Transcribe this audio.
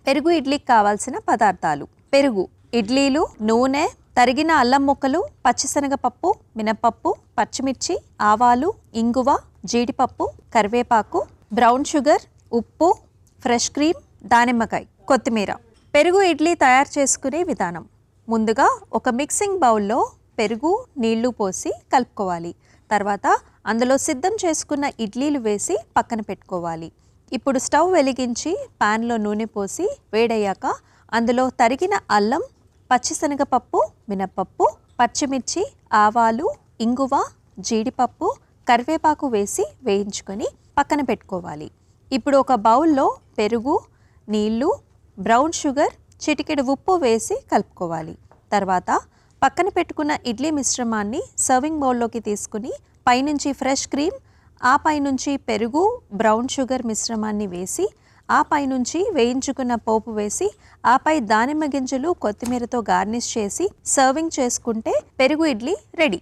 పెరుగు ఇడ్లీకి కావాల్సిన పదార్థాలు: పెరుగు, ఇడ్లీలు, నూనె, తరిగిన అల్లం ముక్కలు, పచ్చిశనగపప్పు, మినపప్పు, పచ్చిమిర్చి, ఆవాలు, ఇంగువ, జీడిపప్పు, కరివేపాకు, బ్రౌన్ షుగర్, ఉప్పు, ఫ్రెష్ క్రీమ్, దానిమ్మకాయ, కొత్తిమీర. పెరుగు ఇడ్లీ తయారు చేసుకునే విధానం: ముందుగా ఒక మిక్సింగ్ బౌల్లో పెరుగు, నీళ్లు పోసి కలుపుకోవాలి. తర్వాత అందులో సిద్ధం చేసుకున్న ఇడ్లీలు వేసి పక్కన పెట్టుకోవాలి. ఇప్పుడు స్టవ్ వెలిగించి ప్యాన్లో నూనె పోసి వేడయ్యాక అందులో తరిగిన అల్లం, పచ్చిశనగపప్పు, మినపప్పు, పచ్చిమిర్చి, ఆవాలు, ఇంగువ, జీడిపప్పు, కరివేపాకు వేసి వేయించుకొని పక్కన పెట్టుకోవాలి. ఇప్పుడు ఒక బౌల్లో పెరుగు, నీళ్లు, బ్రౌన్ షుగర్, చిటికెడు ఉప్పు వేసి కలుపుకోవాలి. తర్వాత పక్కన పెట్టుకున్న ఇడ్లీ మిశ్రమాన్ని సర్వింగ్ బౌల్లోకి తీసుకుని పైనుంచి ఫ్రెష్ క్రీమ్, ఆ పైనుంచి పెరుగు, బ్రౌన్ షుగర్ మిశ్రమాన్ని వేసి ఆ పైనుంచి వేయించుకున్న పోపు వేసి ఆపై దానిమ్మ గింజలు, కొత్తిమీరతో గార్నిష్ చేసి సర్వింగ్ చేసుకుంటే పెరుగు ఇడ్లీ రెడీ.